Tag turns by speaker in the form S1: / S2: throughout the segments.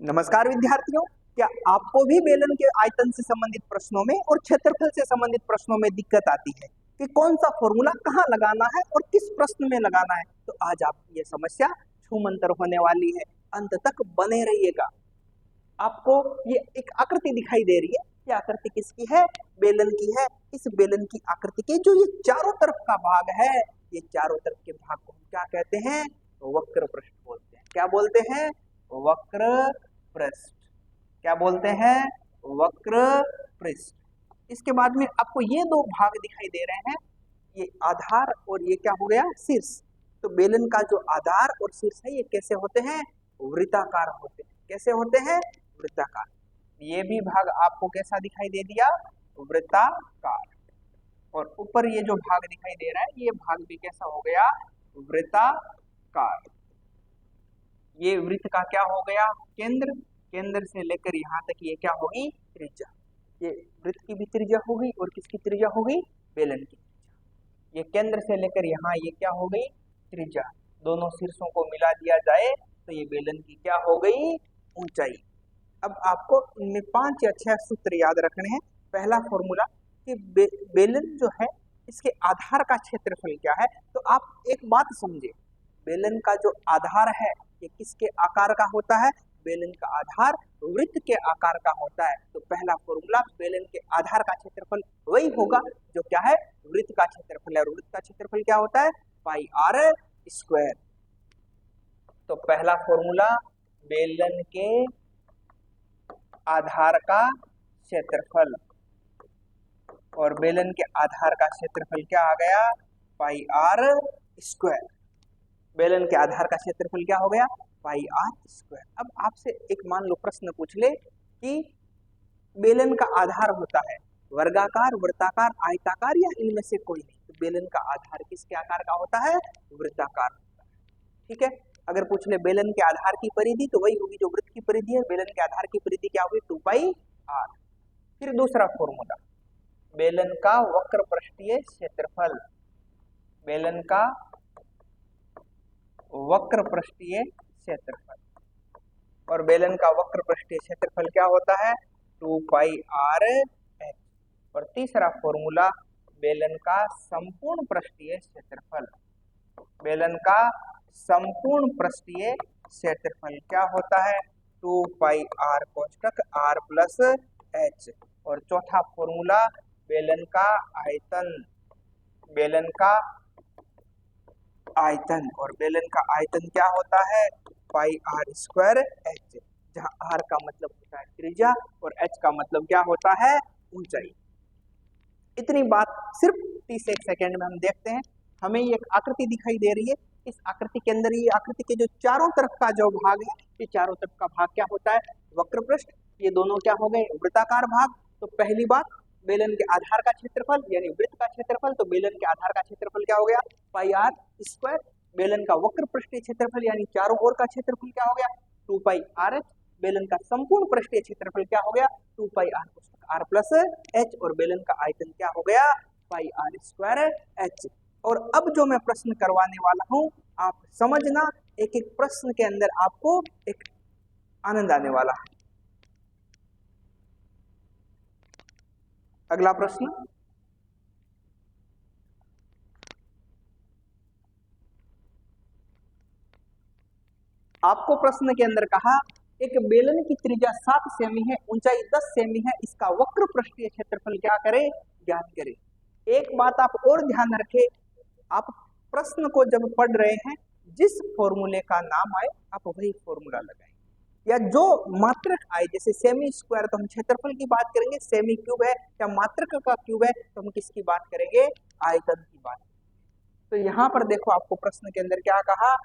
S1: नमस्कार विद्यार्थियों, क्या आपको भी बेलन के आयतन से संबंधित प्रश्नों में और क्षेत्रफल से संबंधित प्रश्नों में दिक्कत आती है कि कौन सा फॉर्मूला कहाँ लगाना है और किस प्रश्न में लगाना है? तो आज आपकी ये समस्या छूमंतर होने वाली है। अंत तक बने रहिएगा। आपको ये एक आकृति दिखाई दे रही है। ये आकृति किसकी है? बेलन की है। इस बेलन की आकृति के जो ये चारों तरफ का भाग है, ये चारों तरफ के भाग को हम क्या कहते हैं? वक्र पृष्ठ बोलते हैं। क्या बोलते हैं? वक्र पृष्ठ। क्या बोलते हैं? वक्र पृष्ठ। इसके बाद में आपको ये दो भाग दिखाई दे रहे हैं, ये आधार और ये क्या हो गया? शीर्ष। तो बेलन का जो आधार और शीर्ष है, ये कैसे होते हैं? वृत्ताकार होते हैं। कैसे होते हैं? वृत्ताकार। ये भी भाग आपको कैसा दिखाई दे दिया? वृत्ताकार। और ऊपर ये जो भाग दिखाई दे रहा है, ये भाग भी कैसा हो गया? वृत्ताकार। ये वृत्त का क्या हो गया? केंद्र। केंद्र से लेकर यहाँ तक ये क्या होगी? त्रिज्या। ये वृत्त की भी त्रिज्या होगी और किसकी त्रिज्या होगी? बेलन की त्रिज्या। ये केंद्र से लेकर यहाँ ये क्या हो गई? त्रिज्या। दोनों शीर्षों को मिला दिया जाए तो ये बेलन की क्या हो गई? ऊंचाई। अब आपको इनमें 5 या 6 सूत्र याद रखने हैं। पहला फॉर्मूला कि बेलन जो है, इसके आधार का क्षेत्रफल क्या है? तो आप एक बात समझे, बेलन का जो आधार है, ये किसके आकार का होता है? बेलन का आधार वृत्त के आकार का होता है। तो पहला फॉर्मूला, बेलन के आधार का क्षेत्रफल वही होगा जो क्या है? वृत्त का क्षेत्रफल है। और वृत्त का क्षेत्रफल क्या होता है? Pi r square. तो पहला फॉर्मूला, बेलन के आधार का क्षेत्रफल, और बेलन के आधार का क्षेत्रफल क्या आ गया? पाई आर स्क्वायर। बेलन के आधार का क्षेत्रफल क्या हो गया? पाई आर स्क्वायर। अब आपसे एक मान लो प्रश्न पूछ ले कि बेलन का आधार होता है वर्गाकार, वृत्ताकार, आयताकार या इनमें से कोई नहीं। तो बेलन का आधार किसके आकार का होता है? वृत्ताकार होता है। ठीक है। अगर पूछ ले बेलन के आधार की परिधि, तो वही होगी जो वृत्त की परिधि है। बेलन के आधार की परिधि क्या होगी? 2 पाई आर। फिर दूसरा फॉर्मूला, बेलन का वक्र पृष्ठीय क्षेत्रफल। बेलन का वक्र पृष्ठीय क्षेत्रफल, और बेलन का वक्र पृष्ठीय क्षेत्रफल क्या होता है? 2 पाई आर एच। और तीसरा फॉर्मूला, बेलन का संपूर्ण पृष्ठीय क्षेत्रफल। बेलन का संपूर्ण पृष्ठीय क्षेत्रफल क्या होता है? 2 पाई आर कोष्ठक आर प्लस एच। और चौथा फॉर्मूला, बेलन का आयतन। बेलन का आयतन, और बेलन का आयतन क्या होता है? पाई आर स्क्वायर एच, जहां आर का मतलब होता है त्रिज्या और एच का मतलब क्या होता है? ऊंचाई। इतनी बात सिर्फ 30 सेकेंड में हम देखते हैं। हमें ये एक आकृति दिखाई दे रही है। इस आकृति के अंदर, ये आकृति के जो चारों तरफ का जो भाग है, ये चारों तरफ का भाग क्या होता है? वक्र पृष्ठ। ये दोनों क्या हो गए? वृत्ताकार भाग। तो पहली बात, बेलन के आधार का क्षेत्रफल यानी वृत्त का क्षेत्रफल। तो बेलन के आधार का क्षेत्रफल क्या हो गया? पाई आर स्क्वायर। बेलन का वक्र पृष्ठीय क्षेत्रफल यानी चारों ओर का क्षेत्रफल क्या हो गया? 2 पाई आर एच। बेलन का संपूर्ण पृष्ठीय क्षेत्रफल क्या हो गया? 2 पाई आर आर प्लस एच। और बेलन का आयतन क्या हो गया? पाई आर स्क्वायर एच। और अब जो मैं प्रश्न करवाने वाला हूं, आप समझना, एक एक प्रश्न के अंदर आपको एक आनंद आने वाला है। अगला प्रश्न, आपको प्रश्न के अंदर कहा, एक बेलन की त्रिज्या 7 सेमी है, ऊंचाई 10 सेमी है, इसका वक्र पृष्ठीय क्षेत्रफल क्या करे? ज्ञात करे। एक बात आप और ध्यान रखें, आप प्रश्न को जब पढ़ रहे हैं, जिस फॉर्मूले का नाम आए आप वही फॉर्मूला लगाएं, या जो मात्रक आए। जैसे सेमी स्क्वायर तो हम क्षेत्रफल की बात करेंगे, सेमी क्यूब है या मात्रक का क्यूब है तो हम किसकी बात करेंगे? आयतन की बात। तो यहाँ पर देखो, आपको प्रश्न के अंदर क्या कहा?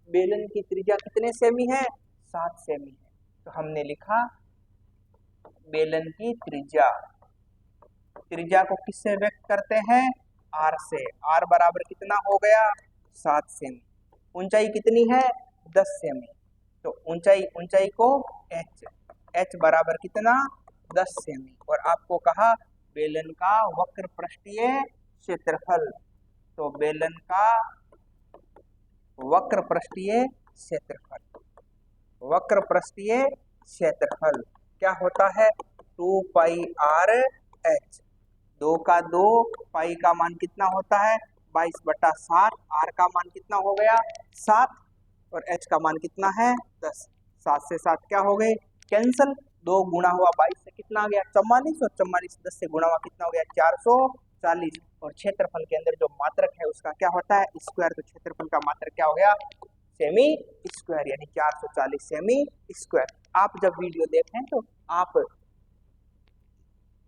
S1: बेलन की त्रिज्या कितने सेमी है? 7 सेमी है। तो हमने लिखा बेलन की त्रिज्या। त्रिज्या को किससे व्यक्त करते हैं? आर से। आर बराबर कितना हो गया? 7 सेमी। ऊंचाई कितनी है? 10 सेमी। तो ऊंचाई को एच। एच बराबर कितना? 10 सेमी। और आपको कहा बेलन का वक्र पृष्ठीय क्षेत्रफल। तो बेलन का वक्र पृष्ठीय क्षेत्रफल, वक्र पृष्ठीय क्षेत्रफल क्या होता है 2 पाई आर एच। 2 का 2, पाई का मान कितना होता है 22/7, आर का मान कितना हो गया 7 और एच का मान कितना है 10। 7 से 7 क्या हो गए कैंसल, 2 गुणा हुआ 22 से कितना आ गया 44 और 44 10 से गुणा हुआ कितना हो गया 440। और क्षेत्रफल के अंदर जो मात्रक है उसका क्या होता है स्क्वायर, तो क्षेत्रफल का मात्रक क्या हो गया सेमी स्क्वायर यानी 440 सेमी स्क्वायर। आप जब वीडियो देखें तो आप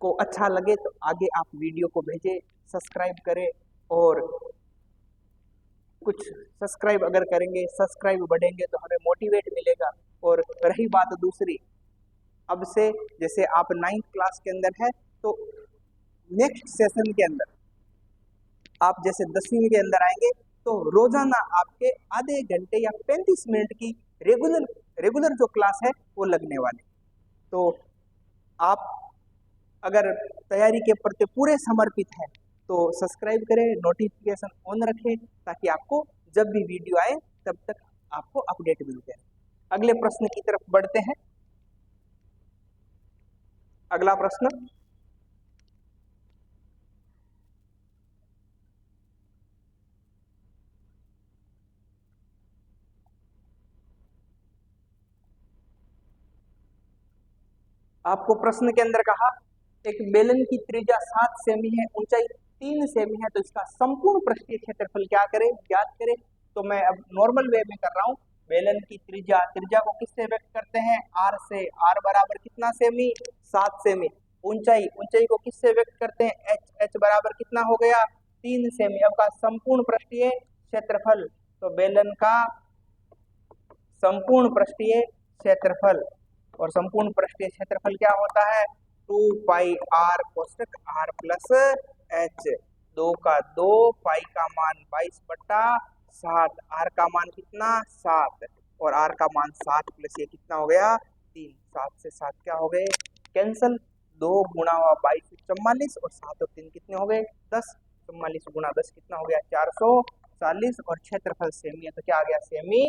S1: को अच्छा लगे तो आगे आप वीडियो को भेजें, सब्सक्राइब करें और कुछ सब्सक्राइब अगर करेंगे, सब्सक्राइब बढ़ेंगे तो हमें मोटिवेट मिलेगा। और रही बात दूसरी, अब से जैसे आप 9th क्लास के अंदर है तो नेक्स्ट सेशन के अंदर आप जैसे 10वीं के अंदर आएंगे तो रोजाना आपके आधे घंटे या 35 मिनट की रेगुलर जो क्लास है वो लगने वाली। तो आप अगर तैयारी के प्रति पूरे समर्पित हैं तो सब्सक्राइब करें, नोटिफिकेशन ऑन रखें ताकि आपको जब भी वीडियो आए तब तक आपको अपडेट मिल जाए। अगले प्रश्न की तरफ बढ़ते हैं। अगला प्रश्न, आपको प्रश्न के अंदर कहा एक बेलन की त्रिज्या 7 सेमी है, ऊंचाई 3 सेमी है, तो इसका संपूर्ण पृष्ठीय क्षेत्रफल क्या करें ज्ञात करें। तो मैं अब नॉर्मल वे में कर रहा हूं। बेलन की त्रिज्या को किससे व्यक्त करते हैं आर से, आर बराबर कितना सेमी 7 सेमी। ऊंचाई को किससे व्यक्त करते हैं एच, एच बराबर कितना हो गया 3 सेमी। अब का संपूर्ण पृष्ठीय क्षेत्रफल, तो बेलन का संपूर्ण पृष्ठीय क्षेत्रफल, और संपूर्ण पृष्ठीय क्षेत्रफल क्या होता है 2 पाई आर कोष्टक आर प्लस एच। 2 का 2, पाई का मान 22/7, आर का मान कितना 7 और आर का मान 7 प्लस ये कितना हो गया 3। 7 से 7 क्या हो गए कैंसल, 2 गुणा हुआ 22 44 और 7 और 3 कितने हो गए 10। 44 गुणा 10 कितना हो गया 440 और क्षेत्रफल सेमी है तो क्या आ गया सेमी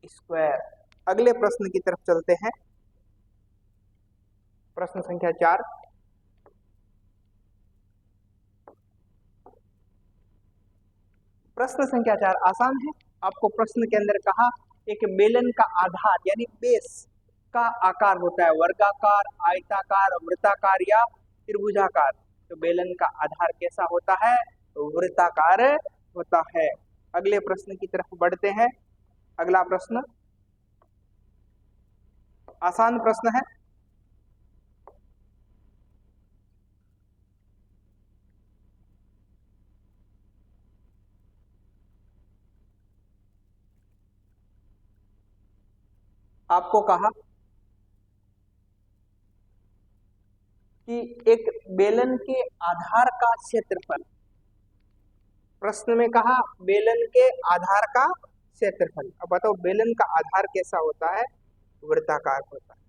S1: स्क्वायर। अगले प्रश्न की तरफ चलते हैं। प्रश्न संख्या 4, प्रश्न संख्या 4 आसान है। आपको प्रश्न के अंदर कहा एक बेलन का आधार यानी बेस का आकार होता है वर्गाकार, आयताकार, वृत्ताकार या त्रिभुजाकार। तो बेलन का आधार कैसा होता है वृत्ताकार होता है। अगले प्रश्न की तरफ बढ़ते हैं। अगला प्रश्न आसान प्रश्न है। आपको कहा कि एक बेलन के आधार का क्षेत्रफल, प्रश्न में कहा बेलन के आधार का क्षेत्रफल। अब बताओ बेलन का आधार कैसा होता है वृत्ताकार होता है।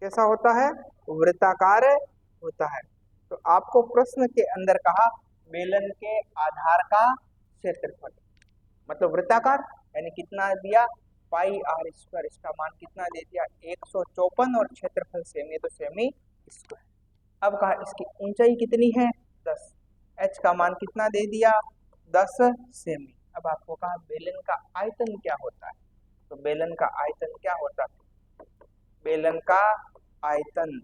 S1: कैसा होता है वृत्ताकार होता है। तो आपको प्रश्न के अंदर कहा बेलन के आधार का क्षेत्रफल मतलब वृत्ताकार यानी कितना दिया पाई आर स्क्वायर, इसका मान कितना दे दिया 154 और क्षेत्रफल सेमी तो सेमी स्क्वायर। अब कहा इसकी ऊंचाई कितनी है 10, एच का मान कितना दे दिया 10 सेमी। अब आपको कहा बेलन का आयतन क्या होता है, तो बेलन का आयतन क्या होता है बेलन का आयतन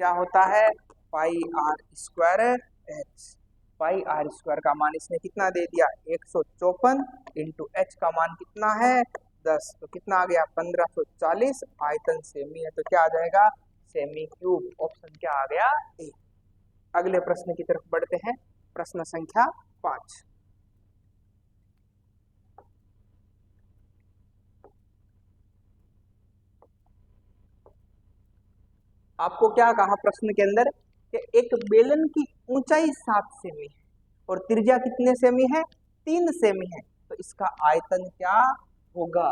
S1: क्या होता है pi r square h. Pi r square का मान इसने कितना दे दिया 154 इंटू एच का मान कितना है 10 तो कितना आ गया 1540। आयतन सेमी है तो क्या आ जाएगा सेमी क्यूब। ऑप्शन क्या आ गया ए। अगले प्रश्न की तरफ बढ़ते हैं। प्रश्न संख्या 5, आपको क्या कहा प्रश्न के अंदर कि एक बेलन की ऊंचाई 7 सेमी है और त्रिज्या कितने सेमी है 3 सेमी है तो इसका आयतन क्या होगा।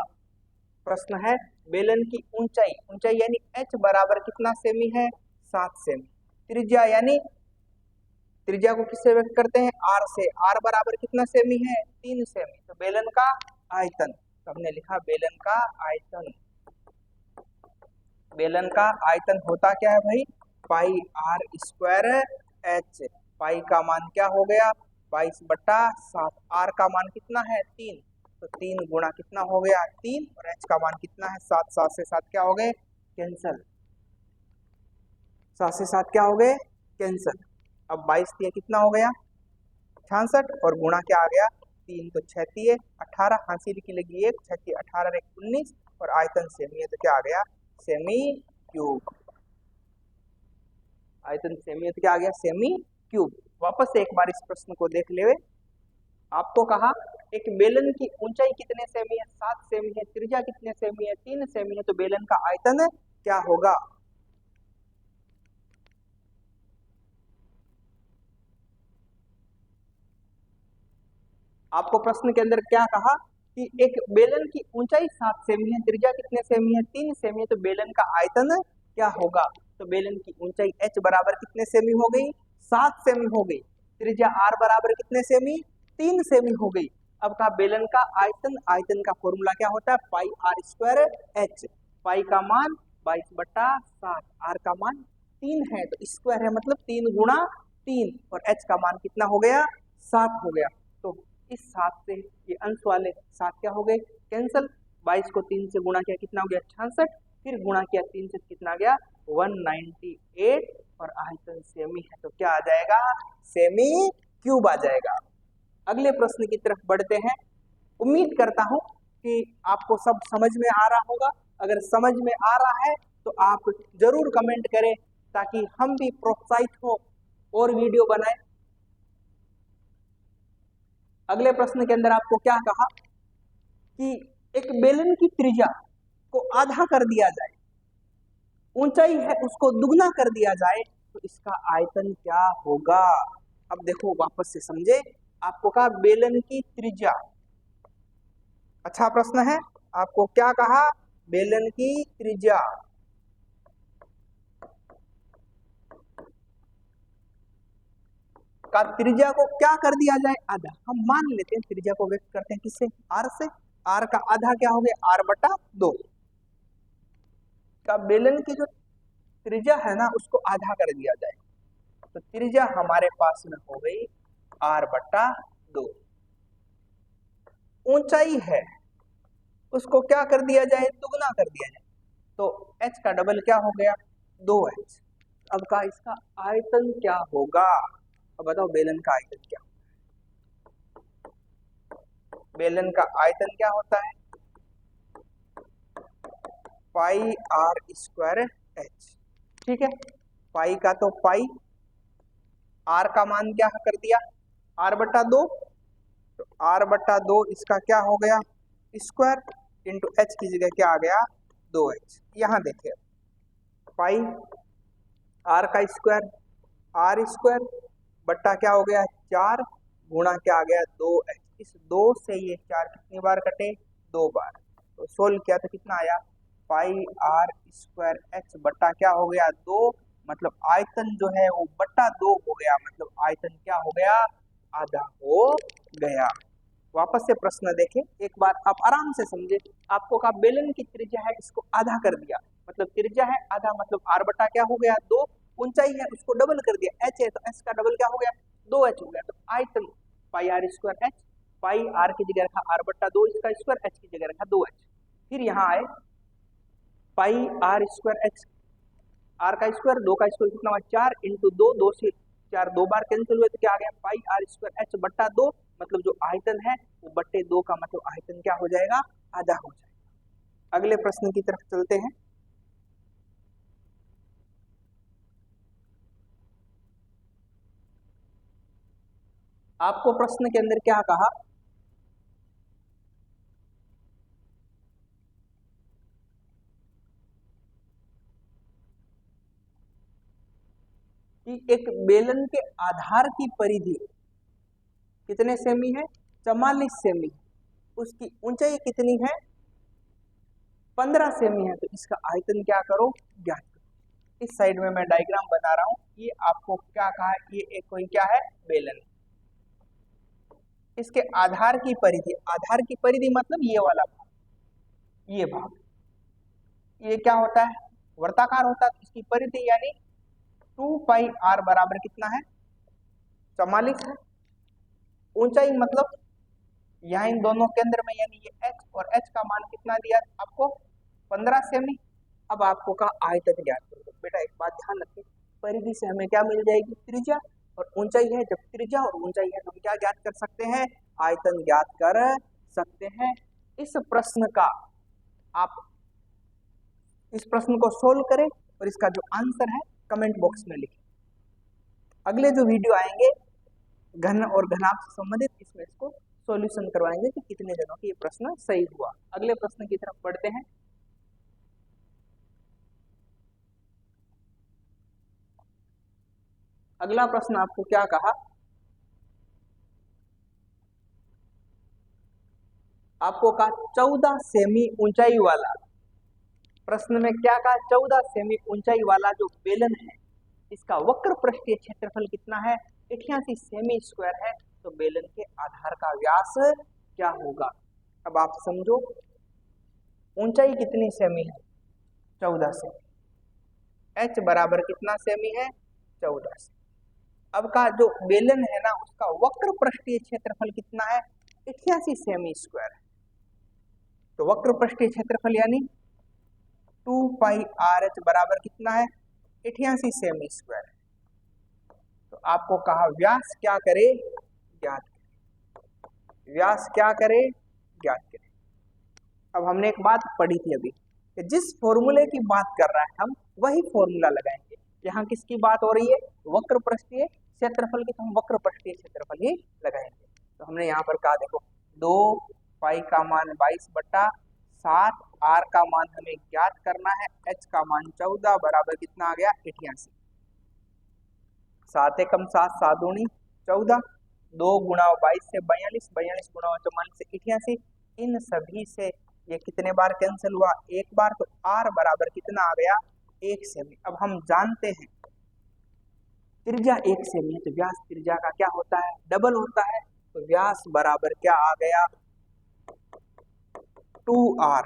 S1: प्रश्न है बेलन की ऊंचाई यानी h बराबर कितना सेमी है 7 सेमी। त्रिज्या को किससे व्यक्त करते हैं r से, r बराबर कितना सेमी है 3 सेमी। तो बेलन का आयतन, तो हमने लिखा बेलन का आयतन बेलन का आयतन होता क्या है भाई, पाई आर स्क्वायर एच। पाई का मान क्या हो गया, 22/7। आर का मान कितना है 3, तो 3 गुणा कितना हो गया 3, और एच का मान कितना है 7। 7 से 7 क्या हो गए कैंसल, 7 से 7 क्या हो गए कैंसल। अब 22 दिया कितना हो गया 66, और गुणा क्या आ गया 3, तो 6 दिए 18, हासिल की लगी 1, 6 18 1 19, और आयतन सेमी है तो क्या आ गया सेमी क्यूब। आयतन सेमी है तो क्या आ गया सेमी क्यूब। वापस से एक बार इस प्रश्न को देख ले। आपको कहा एक बेलन की ऊंचाई कितने सेमी है 7 सेमी है, त्रिज्या कितने सेमी है 3 सेमी है, तो बेलन का आयतन क्या होगा। आपको प्रश्न के अंदर क्या कहा कि एक बेलन की ऊंचाई 7 सेमी है, त्रिज्या कितने सेमी है 3 सेमी है, तो बेलन का आयतन क्या होगा। तो बेलन की ऊंचाई h बराबर कितने सेमी हो गई 7 सेमी हो गई, त्रिज्या r बराबर कितने सेमी 3 सेमी हो गई। अब कहा बेलन का आयतन, आयतन का फॉर्मूला क्या होता है पाई आर स्क्वायर एच। पाई का मान 22/7, आर का मान 3 है तो स्क्वायर है मतलब 3 गुणा 3, और एच का मान कितना हो गया 7 हो गया। तो इस 7 से ये अंश वाले 7 क्या हो गए कैंसल। 22 को 3 से गुणा किया कितना हो गया 66, फिर गुणा किया 3 से कितना गया 198, और आयतन सेमी है तो क्या आ जाएगा सेमी क्यूब आ जाएगा। अगले प्रश्न की तरफ बढ़ते हैं। उम्मीद करता हूं कि आपको सब समझ में आ रहा होगा। अगर समझ में आ रहा है तो आप जरूर कमेंट करें ताकि हम भी प्रोत्साहित हो और वीडियो बनाएं। अगले प्रश्न के अंदर आपको क्या कहा कि एक बेलन की त्रिज्या को आधा कर दिया जाए, ऊंचाई है उसको दुगना कर दिया जाए, तो इसका आयतन क्या होगा। अब देखो वापस से समझे, आपको कहा बेलन की त्रिज्या, अच्छा प्रश्न है। आपको क्या कहा बेलन की त्रिज्या का त्रिज्या को क्या कर दिया जाए आधा। हम मान लेते हैं त्रिज्या को व्यक्त करते हैं किससे आर से, आर का आधा क्या हो गया r/2 का बेलन की जो त्रिज्या है ना उसको आधा कर दिया जाए, तो त्रिज्या हमारे पास में हो गई r/2। ऊंचाई है उसको क्या कर दिया जाए दुगना कर दिया जाए, तो h का डबल क्या हो गया 2h। अब का इसका आयतन क्या होगा। अब बताओ बेलन का आयतन क्या, बेलन का आयतन क्या होता है पाई आर स्क्वायर एच। ठीक है, पाई का तो पाई, आर का मान क्या कर दिया r/2, तो r/2 इसका क्या हो गया स्क्वायर इंटू एच की जगह क्या आ गया 2h। यहां देखिए पाई आर का स्क्वायर, आर स्क्वायर बट्टा क्या हो गया 4 गुणा क्या आ गया 2h। इस 2 से ये 4 कितनी बार कटे 2 बार, तो सोल्व किया तो कितना आया पाई आर स्क्वायर एच बट्टा क्या हो गया 2, मतलब आयतन जो है वो बट्टा 2 हो गया, मतलब आयतन क्या हो गया आधा हो गया। वापस से प्रश्न देखें एक बार, आप आराम से समझे। आपको कहा बेलन की त्रिज्या है इसको आधा कर दिया, मतलब त्रिज्या है आधा, मतलब r बटा क्या हो गया 2, ऊंचाई है उसको डबल कर दिया h है तो h का डबल क्या हो गया 2h हो गया, तो आयतन pi r square h, pi r की जगह रखा r/2 इसका स्क्वायर, h की जगह रखा 2h। फिर यहाँ आए पाई आर स्क्वायर एच, आर का स्क्वायर 2 का स्क्वायर कितना हुआ 4 इंटू 2, 2 से 4 2 बार कैंसिल हुए तो क्या आ गया पाई आर स्क्वायर एच बट्टा 2, मतलब जो आयतन है वो बट्टे 2 का मतलब आयतन क्या हो जाएगा आधा हो जाएगा। अगले प्रश्न की तरफ चलते हैं। आपको प्रश्न के अंदर क्या कहा कि एक बेलन के आधार की परिधि कितने सेमी है 44 सेमी, उसकी ऊंचाई कितनी है 15 सेमी है, तो इसका आयतन क्या करो ज्ञात करो। इस साइड में मैं डायग्राम बना रहा हूं, ये आपको क्या कहा ये एक कोई क्या है बेलन, इसके आधार की परिधि, आधार की परिधि मतलब ये वाला भाग, ये भाग, ये क्या होता है वर्ताकार होता है तो इसकी परिधि यानी 2πr बराबर कितना है, 44 है। ऊंचाई मतलब यहाँ इन दोनों केंद्र में यानी ये h और h का मान कितना दिया आपको, 15 सेमी। अब आपको कहा आयतन ज्ञात करो। बेटा एक बात ध्यान रखिए, परिधि से हमें क्या मिल जाएगी, त्रिज्या, और ऊंचाई है, जब त्रिज्या और ऊंचाई है तो हम क्या ज्ञात कर सकते हैं, आयतन ज्ञात कर सकते हैं। इस प्रश्न का आप इस प्रश्न को सोल्व करें और इसका जो आंसर है कमेंट बॉक्स में लिखें। अगले जो वीडियो आएंगे घन और घनाभ से संबंधित, इसमें इसको सॉल्यूशन करवाएंगे कि कितने जनों की ये प्रश्न सही हुआ। अगले प्रश्न की तरफ बढ़ते हैं। अगला प्रश्न आपको क्या कहा, आपको कहा 14 सेमी ऊंचाई वाला, प्रश्न में क्या कहा, 14 सेमी ऊंचाई वाला जो बेलन है इसका वक्र पृष्ठीय क्षेत्रफल कितना है, 88 सेमी स्क्वायर है। तो बेलन के आधार का व्यास क्या होगा। अब आप समझो ऊंचाई कितनी सेमी है, 14 सेमी, h बराबर कितना सेमी है, 14 सेमी। अब का जो बेलन है ना उसका वक्र पृष्ठीय क्षेत्रफल कितना है, 88 सेमी स्क्वायर है। तो वक्र पृष्ठीय क्षेत्रफल यानी 2πrh बराबर कितना है, 88 सेमी स्क्वायर। तो आपको कहा व्यास क्या करे, ज्ञात करें। व्यास क्या करे, ज्ञात करें। अब हमने एक बात पढ़ी थी अभी कि जिस फॉर्मूले की बात कर रहा है हम वही फॉर्मूला लगाएंगे। यहाँ किसकी बात हो रही है, वक्र पृष्ठीय क्षेत्रफल की, तो हम वक्र पृष्ठीय क्षेत्रफल ही लगाएंगे। तो हमने यहाँ पर कहा देखो 2 का मान 22/7, r का मान हमें ज्ञात करना है, h का मान 14 बराबर कितना आ गया, 88। 7 एकम 7, 7 दूनी 14, 2 गुणा 22 से 42, 42 गुणा 44 से 88। इन सभी से ये कितने बार कैंसिल हुआ, एक बार। तो r बराबर कितना आ गया, 1 सेमी। अब हम जानते हैं त्रिज्या 1 सेमी है तो व्यास त्रिज्या का क्या होता है, डबल होता है। तो व्यास बराबर क्या आ गया, 2r।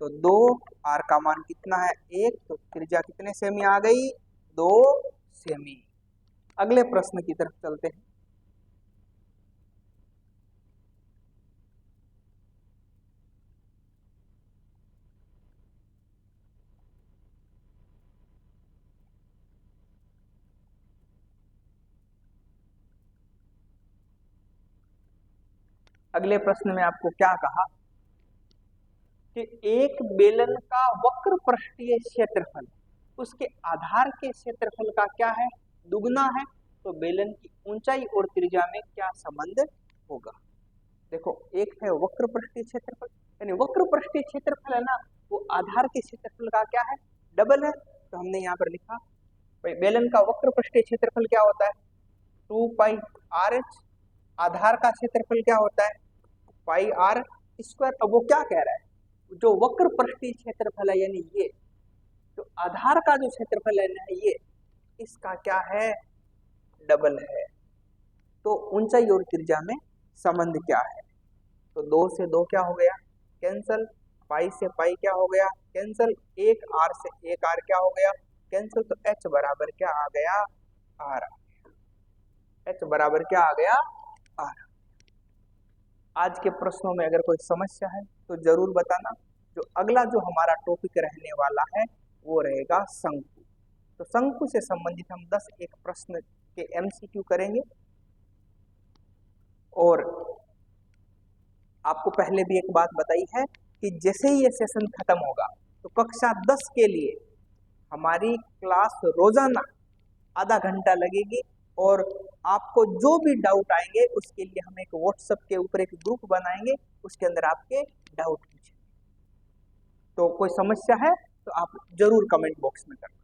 S1: तो 2r का मान कितना है, 1, तो त्रिज्या कितने सेमी आ गई, 2 सेमी। अगले प्रश्न की तरफ चलते हैं। अगले प्रश्न में आपको क्या कहा कि एक बेलन का वक्र पृष्ठीय क्षेत्रफल उसके आधार के क्षेत्रफल का क्या है, दुगना है। तो बेलन की ऊंचाई और त्रिज्या में क्या संबंध होगा। देखो एक है वक्र पृष्ठीय क्षेत्रफल, यानी वक्र पृष्ठीय क्षेत्रफल है ना वो आधार के क्षेत्रफल का क्या है, डबल है। तो हमने यहाँ पर लिखा भाई बेलन का वक्र पृष्ठीय क्षेत्रफल क्या होता है, 2πrh। आधार का क्षेत्रफल क्या होता है, πr स्क्वायर। अब वो क्या कह रहा है, जो वक्र पृष्ठीय क्षेत्रफल है यानी ये जो आधार का जो क्षेत्रफल है ना ये इसका क्या है, डबल है। तो ऊंचाई और त्रिज्या में संबंध क्या है, तो 2 से 2 क्या हो गया, कैंसल। पाई से पाई क्या हो गया, कैंसल। 1 r से 1 r क्या हो गया, कैंसल। तो h बराबर क्या आ गया, r। h बराबर क्या आ गया, r। आज के प्रश्नों में अगर कोई समस्या है तो जरूर बताना। जो अगला जो हमारा टॉपिक रहने वाला है वो रहेगा शंकु। तो शंकु से संबंधित हम 10 एक प्रश्न के MCQ करेंगे। और आपको पहले भी एक बात बताई है कि जैसे ही ये सेशन खत्म होगा तो कक्षा 10 के लिए हमारी क्लास रोजाना आधा घंटा लगेगी। और आपको जो भी डाउट आएंगे उसके लिए हम एक व्हाट्सएप के ऊपर एक ग्रुप बनाएंगे, उसके अंदर आपके डाउट पूछेंगे। तो कोई समस्या है तो आप जरूर कमेंट बॉक्स में करना।